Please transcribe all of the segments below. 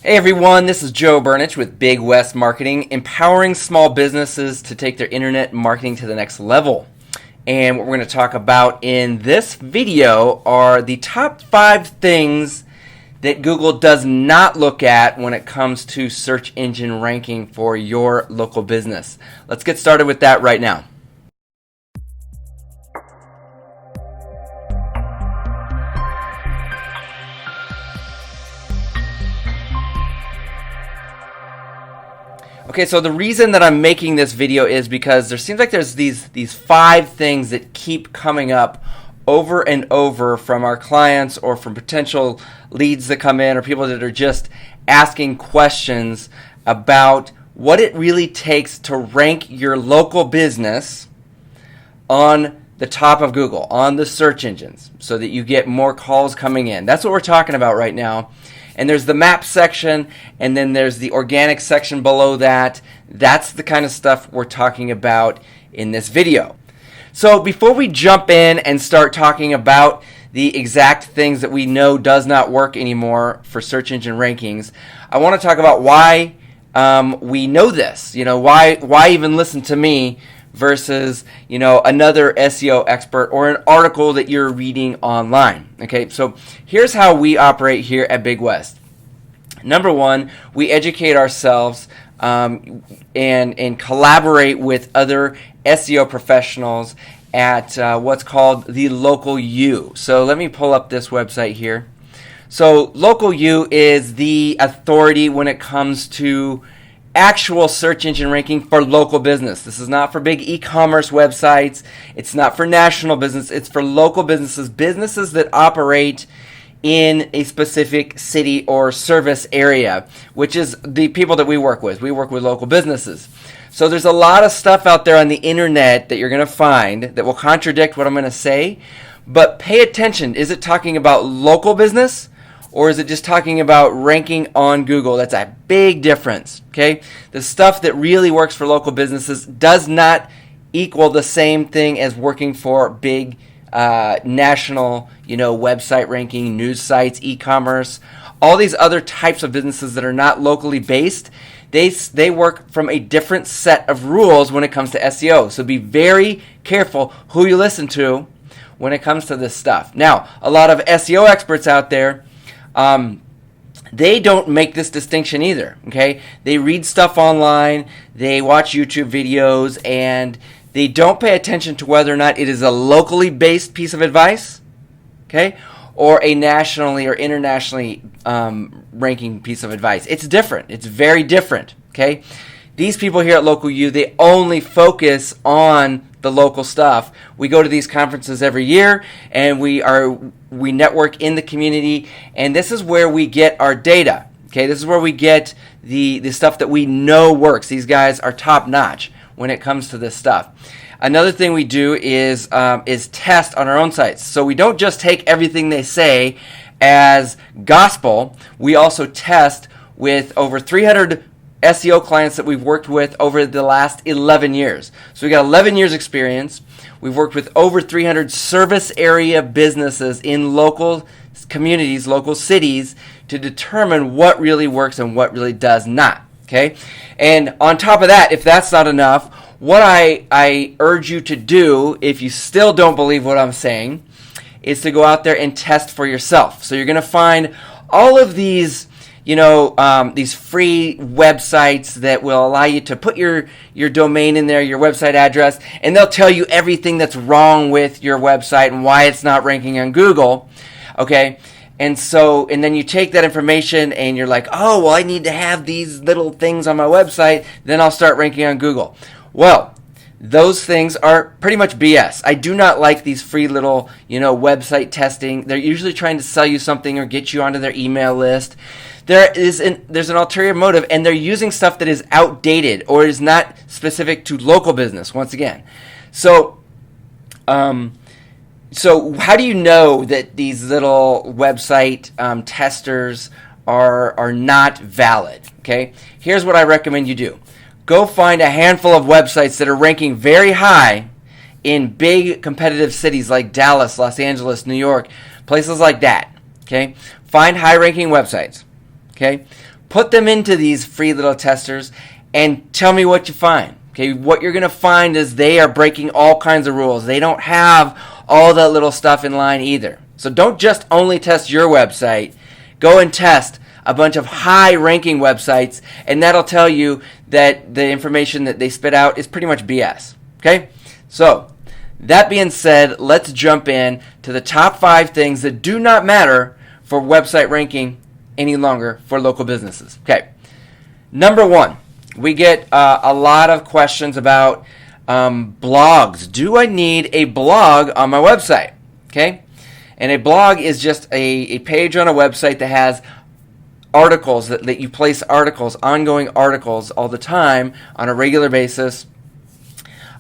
Hey everyone, this is Joe Burnich with Big West Marketing, empowering small businesses to take their internet marketing to the next level. And what we're going to talk about in this video are the top 5 things that Google does not look at when it comes to search engine ranking for your local business. Let's get started with that right now. Okay, so the reason that I'm making this video is because there seems like there's these 5 things that keep coming up over and over from our clients or from potential leads that come in or people that are just asking questions about what it really takes to rank your local business on the top of Google, on the search engines, so that you get more calls coming in. That's what we're talking about right now. And there's the map section, and then there's the organic section below that. That's the kind of stuff we're talking about in this video. So before we jump in and start talking about the exact things that we know does not work anymore for search engine rankings, I want to talk about why we know this. You know, why even listen to me versus, you know, another SEO expert or an article that you're reading online. Okay, so here's how we operate here at Big West. Number one, we educate ourselves and collaborate with other SEO professionals at what's called the Local U. So let me pull up this website here. So Local U is the authority when it comes to actual search engine ranking for local business. This is not for big e-commerce websites. It's not for national business. It's for local businesses, businesses that operate in a specific city or service area, which is the people that we work with. We work with local businesses. So there's a lot of stuff out there on the internet that you're going to find that will contradict what I'm going to say, but pay attention. Is it talking about local business? Or is it just talking about ranking on Google? That's a big difference, okay? The stuff that really works for local businesses does not equal the same thing as working for big national, website ranking, news sites, e-commerce, all these other types of businesses that are not locally based. They work from a different set of rules when it comes to SEO. So be very careful who you listen to when it comes to this stuff. Now, a lot of SEO experts out there, they don't make this distinction either, okay? They read stuff online, they watch YouTube videos, and they don't pay attention to whether or not it is a locally based piece of advice, okay, or a nationally or internationally ranking piece of advice. It's different. It's very different, okay? These people here at Local U, they only focus on the local stuff. We go to these conferences every year, and we network in the community, and this is where we get our data. Okay, this is where we get the stuff that we know works. These guys are top notch when it comes to this stuff. Another thing we do is test on our own sites. So we don't just take everything they say as gospel. We also test with over 300 SEO clients that we've worked with over the last 11 years. So we got 11 years experience. We've worked with over 300 service area businesses in local communities, local cities, to determine what really works and what really does not. Okay? And on top of that, if that's not enough, what I urge you to do, if you still don't believe what I'm saying, is to go out there and test for yourself. So you're going to find all of these these free websites that will allow you to put your domain in there, your website address, and they'll tell you everything that's wrong with your website and why it's not ranking on Google, okay? And then you take that information and you're like, oh, well, I need to have these little things on my website, then I'll start ranking on Google. Well, those things are pretty much BS. I do not like these free little, website testing. They're usually trying to sell you something or get you onto their email list. There's an ulterior motive, and they're using stuff that is outdated or is not specific to local business, once again. So how do you know that these little website testers are not valid? Okay, here's what I recommend you do. Go find a handful of websites that are ranking very high in big competitive cities like Dallas, Los Angeles, New York, places like that. Okay, find high-ranking websites. Okay, put them into these free little testers and tell me what you find. Okay, what you're going to find is they are breaking all kinds of rules. They don't have all that little stuff in line either. So don't just only test your website. Go and test a bunch of high-ranking websites, and that'll tell you that the information that they spit out is pretty much BS. Okay? So, that being said, let's jump in to the top 5 things that do not matter for website ranking any longer for local businesses. Okay. Number 1. We get a lot of questions about blogs. Do I need a blog on my website? Okay, and a blog is just a page on a website that has articles, that you place articles, ongoing articles all the time on a regular basis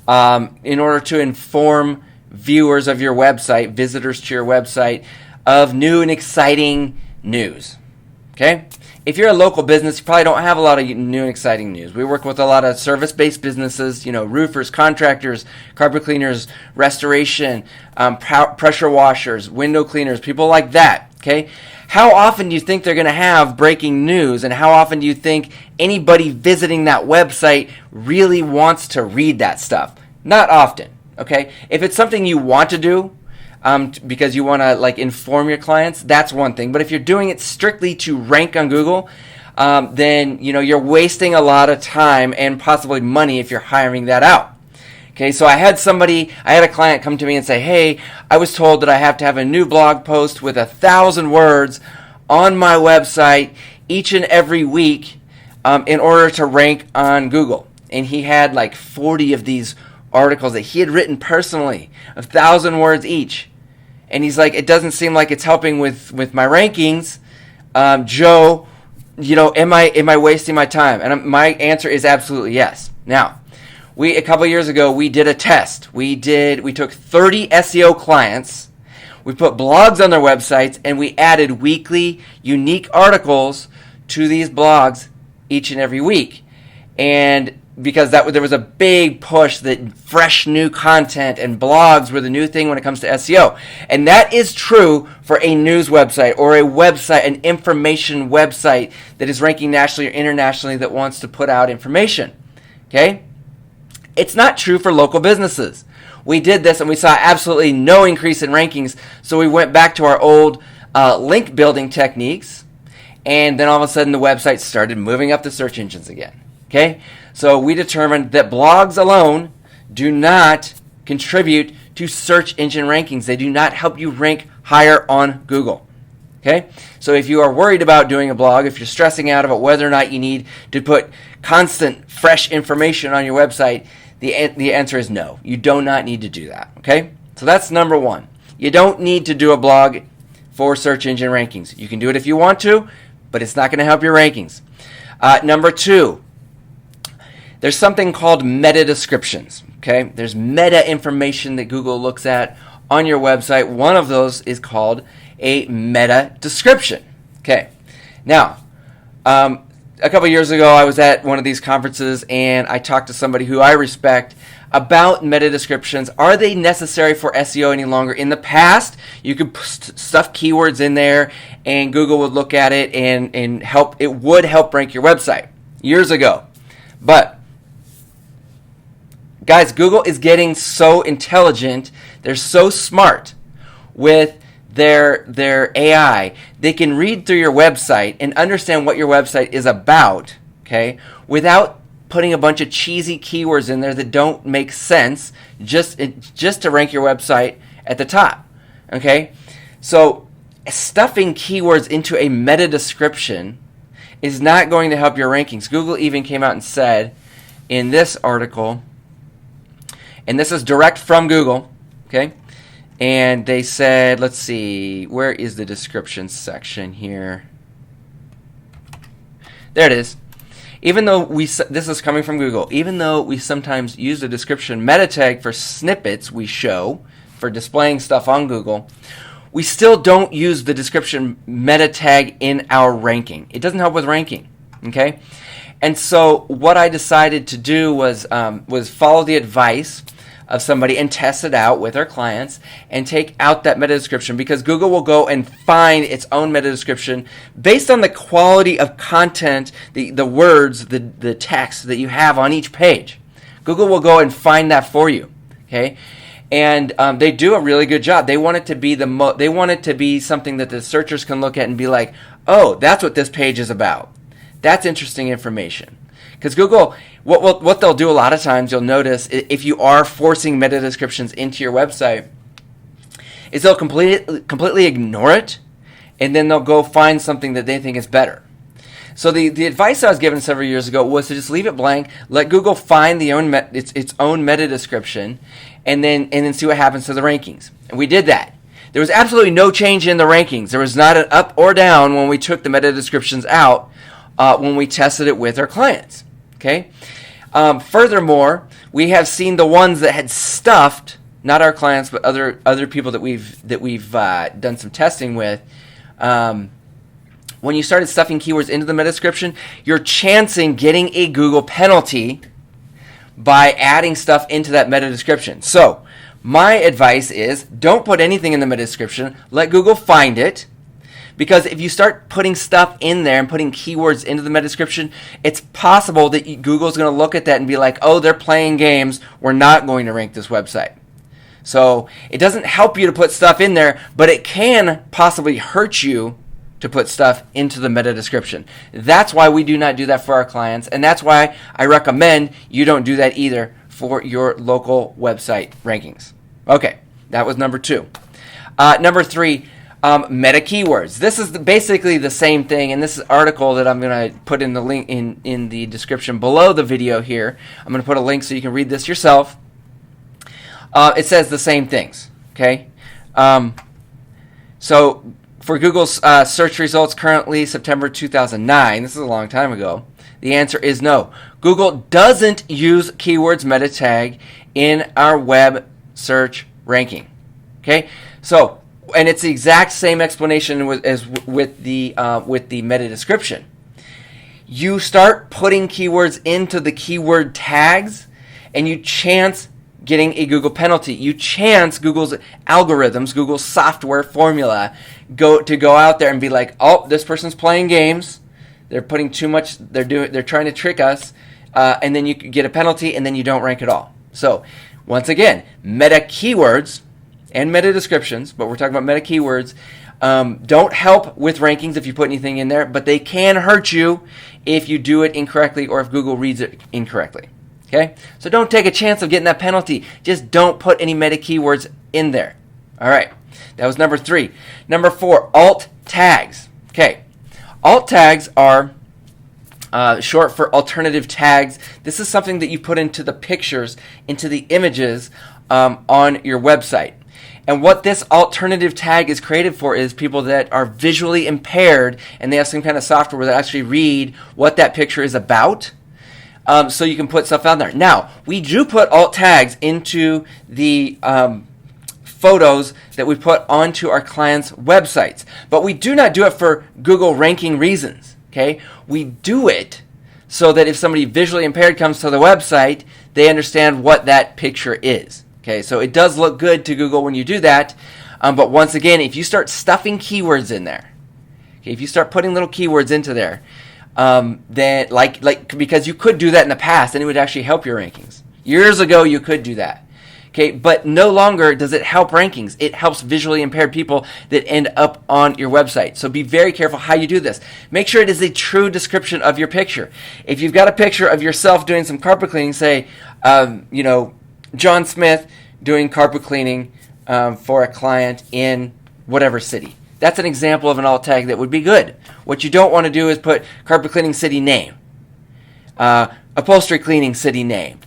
in order to inform viewers of your website, visitors to your website, of new and exciting news. Okay? If you're a local business, you probably don't have a lot of new and exciting news. We work with a lot of service-based businesses, roofers, contractors, carpet cleaners, restoration, pressure washers, window cleaners, people like that, okay? How often do you think they're going to have breaking news, and how often do you think anybody visiting that website really wants to read that stuff? Not often, okay? If it's something you want to do, because you want to inform your clients, that's one thing. But if you're doing it strictly to rank on Google, then you're wasting a lot of time and possibly money if you're hiring that out. Okay, so I had a client come to me and say, hey, I was told that I have to have a new blog post with 1,000 words on my website each and every week in order to rank on Google. And he had 40 of these articles that he had written personally, 1,000 words each. And he's like, it doesn't seem like it's helping with my rankings. Joe, am I wasting my time? And my answer is absolutely yes. Now, a couple years ago, we did a test. We took 30 SEO clients, we put blogs on their websites, and we added weekly unique articles to these blogs each and every week. And because there was a big push that fresh new content and blogs were the new thing when it comes to SEO. And that is true for a news website or an information website that is ranking nationally or internationally that wants to put out information. Okay? It's not true for local businesses. We did this and we saw absolutely no increase in rankings, so we went back to our old link building techniques, and then all of a sudden the website started moving up the search engines again. Okay? So we determined that blogs alone do not contribute to search engine rankings. They do not help you rank higher on Google. Okay? So if you are worried about doing a blog, if you're stressing out about whether or not you need to put constant fresh information on your website, the answer is no. You do not need to do that. Okay? So that's number 1. You don't need to do a blog for search engine rankings. You can do it if you want to, but it's not going to help your rankings. Number 2. There's something called meta descriptions. Okay, there's meta information that Google looks at on your website. One of those is called a meta description. Okay, now a couple years ago, I was at one of these conferences and I talked to somebody who I respect about meta descriptions. Are they necessary for SEO any longer? In the past, you could stuff keywords in there and Google would look at it and help. It would help rank your website years ago, but guys, Google is getting so intelligent. They're so smart with their AI. They can read through your website and understand what your website is about, okay, without putting a bunch of cheesy keywords in there that don't make sense just to rank your website at the top, okay? So stuffing keywords into a meta description is not going to help your rankings. Google even came out and said in this article, and this is direct from Google, okay? And they said, let's see, where is the description section here? There it is. Even though this is coming from Google, even though we sometimes use the description meta tag for snippets we show for displaying stuff on Google, we still don't use the description meta tag in our ranking. It doesn't help with ranking, okay? And so what I decided to do was follow the advice of somebody and test it out with our clients and take out that meta description, because Google will go and find its own meta description based on the quality of content, the words, the text that you have on each page. Google will go and find that for you, okay? And they do a really good job. They want it to be they want it to be something that the searchers can look at and be like, oh, that's what this page is about. That's interesting information. Because Google, what they'll do a lot of times, you'll notice, if you are forcing meta descriptions into your website, is they'll completely ignore it, and then they'll go find something that they think is better. So the advice I was given several years ago was to just leave it blank, let Google find its own meta description, and then see what happens to the rankings. And we did that. There was absolutely no change in the rankings. There was not an up or down when we took the meta descriptions out when we tested it with our clients. Okay. Furthermore, we have seen the ones that had stuffed, not our clients, but other people that we've done some testing with. When you started stuffing keywords into the meta description, you're chancing getting a Google penalty by adding stuff into that meta description. So my advice is, don't put anything in the meta description. Let Google find it. Because if you start putting stuff in there and putting keywords into the meta description, it's possible that Google's going to look at that and be like, oh, they're playing games. We're not going to rank this website. So it doesn't help you to put stuff in there, but it can possibly hurt you to put stuff into the meta description. That's why we do not do that for our clients, and that's why I recommend you don't do that either for your local website rankings. Okay, that was number 2. Number 3, meta keywords. This is basically the same thing, and this is an article that I'm going to put in the link in the description below the video here. I'm going to put a link so you can read this yourself. It says the same things. Okay, so for Google's search results currently September 2009, this is a long time ago, the answer is no. Google doesn't use keywords meta tag in our web search ranking. Okay, so, and it's the exact same explanation as with the meta description. You start putting keywords into the keyword tags, and you chance getting a Google penalty. You chance Google's algorithms, Google's software formula, go out there and be like, oh, this person's playing games. They're putting too much. They're trying to trick us, and then you get a penalty, and then you don't rank at all. So, once again, meta keywords and meta descriptions, but we're talking about meta keywords, don't help with rankings if you put anything in there, but they can hurt you if you do it incorrectly or if Google reads it incorrectly. Okay? So don't take a chance of getting that penalty. Just don't put any meta keywords in there. All right. That was number 3. Number 4, alt tags. Okay. Alt tags are short for alternative tags. This is something that you put into the pictures, into the images on your website. And what this alternative tag is created for is people that are visually impaired, and they have some kind of software where they actually read what that picture is about. So you can put stuff out there. Now, we do put alt tags into the photos that we put onto our clients' websites, but we do not do it for Google ranking reasons. Okay, we do it so that if somebody visually impaired comes to the website, they understand what that picture is. Okay, so it does look good to Google when you do that, but once again, if you start stuffing keywords in there, okay, if you start putting little keywords into there, then because you could do that in the past and it would actually help your rankings. Years ago, you could do that. Okay, but no longer does it help rankings. It helps visually impaired people that end up on your website. So be very careful how you do this. Make sure it is a true description of your picture. If you've got a picture of yourself doing some carpet cleaning, say, John Smith doing carpet cleaning for a client in whatever city. That's an example of an alt tag that would be good. What you don't want to do is put carpet cleaning city name, upholstery cleaning city name,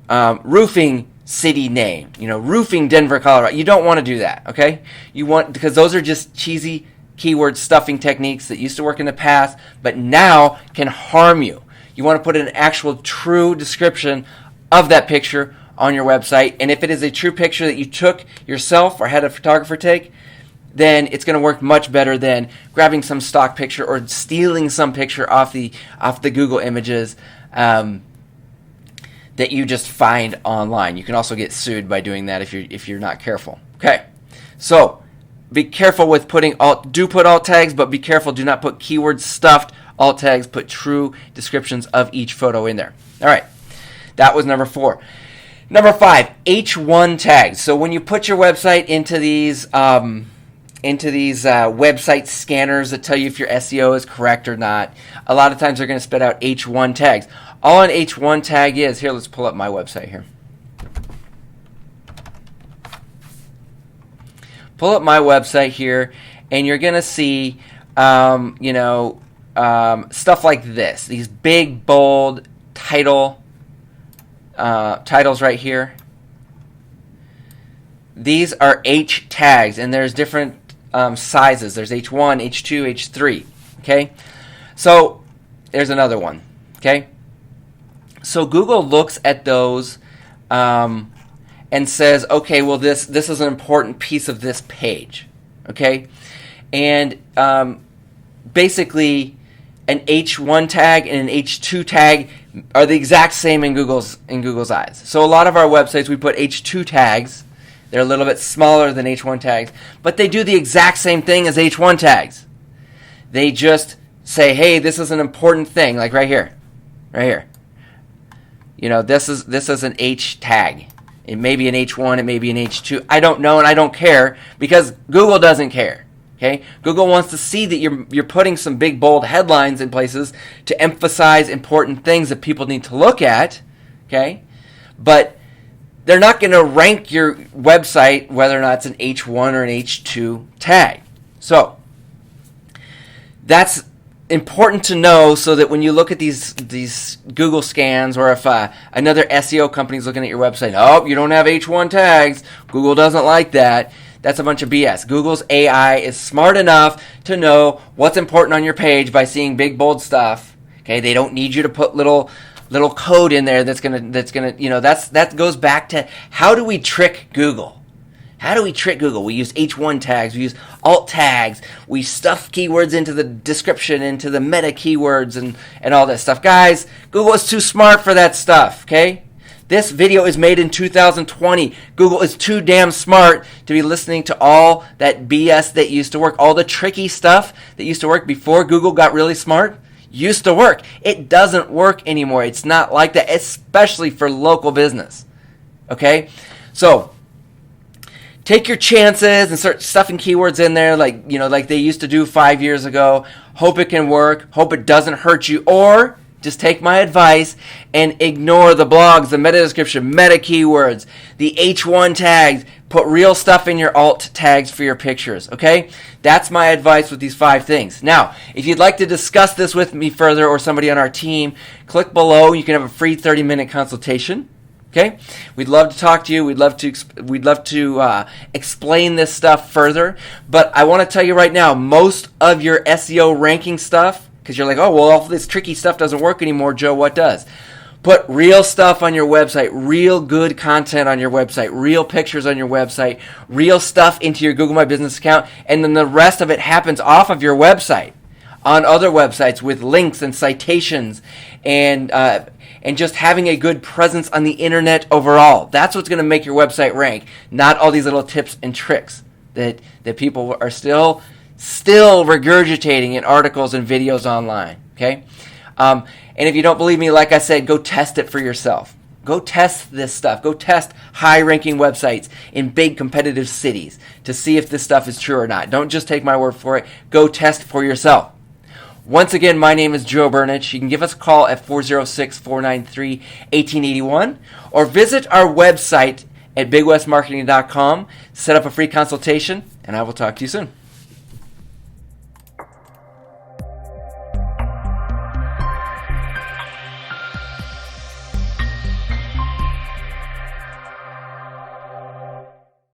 roofing city name, roofing Denver, Colorado. You don't want to do that, okay? Because those are just cheesy keyword stuffing techniques that used to work in the past, but now can harm you. You want to put an actual true description of that picture on your website, and if it is a true picture that you took yourself or had a photographer take, then it's going to work much better than grabbing some stock picture or stealing some picture off the Google images. that you just find online. You can also get sued by doing that if you're not careful. Okay, so be careful with putting do put alt tags, but be careful. Do not put keyword stuffed alt tags. Put true descriptions of each photo in there. All right, that was number 4. Number 5, H1 tags. So when you put your website into these website scanners that tell you if your SEO is correct or not, a lot of times they're going to spit out H1 tags. All an H1 tag is, here, let's pull up my website here. Pull up my website here, and you're going to see, stuff like this. These big, bold titles right here. These are H tags, and there's different sizes. There's H1, H2, H3. Okay, so there's another one. Okay, so Google looks at those and says, okay, well this is an important piece of this page. Okay, and basically an H1 tag and an H2 tag are the exact same in Google's eyes. So a lot of our websites, we put H2 tags. They're a little bit smaller than H1 tags, but they do the exact same thing as H1 tags. They just say, hey, this is an important thing, like right here. This is an H tag. It may be an H1, it may be an H2. I don't know, and I don't care, because Google doesn't care. Okay? Google wants to see that you're putting some big, bold headlines in places to emphasize important things that people need to look at. Okay? But they're not going to rank your website whether or not it's an H1 or an H2 tag. So that's important to know, so that when you look at these Google scans, or if another SEO company is looking at your website, oh, you don't have H1 tags, Google doesn't like that. That's a bunch of BS. Google's AI is smart enough to know what's important on your page by seeing big, bold stuff. Okay, they don't need you to put little code in there that's gonna that goes back to, how do we trick Google? How do we trick Google? We use H1 tags, we use alt tags, we stuff keywords into the description, into the meta keywords, and all that stuff. Guys, Google is too smart for that stuff, okay? This video is made in 2020. Google is too damn smart to be listening to all that BS that used to work. All the tricky stuff that used to work before Google got really smart used to work. It doesn't work anymore. It's not like that, especially for local business. Okay? So take your chances and start stuffing keywords in there like they used to do 5 years ago. Hope it can work. Hope it doesn't hurt you. Or just take my advice and ignore the blogs, the meta description, meta keywords, the H1 tags. Put real stuff in your alt tags for your pictures, okay? That's my advice with these 5 things. Now, if you'd like to discuss this with me further, or somebody on our team, click below. You can have a free 30-minute consultation. Okay, we'd love to talk to you. We'd love to explain this stuff further. But I want to tell you right now, most of your SEO ranking stuff, because you're like, oh, well, all this tricky stuff doesn't work anymore, Joe. What does? Put real stuff on your website, real good content on your website, real pictures on your website, real stuff into your Google My Business account, and then the rest of it happens off of your website, on other websites with links and citations, and just having a good presence on the internet overall. That's what's going to make your website rank, not all these little tips and tricks that people are still regurgitating in articles and videos online. Okay? And if you don't believe me, like I said, go test it for yourself. Go test this stuff. Go test high-ranking websites in big competitive cities to see if this stuff is true or not. Don't just take my word for it. Go test for yourself. Once again, my name is Joe Burnich. You can give us a call at 406-493-1881 or visit our website at bigwestmarketing.com. Set up a free consultation, and I will talk to you soon.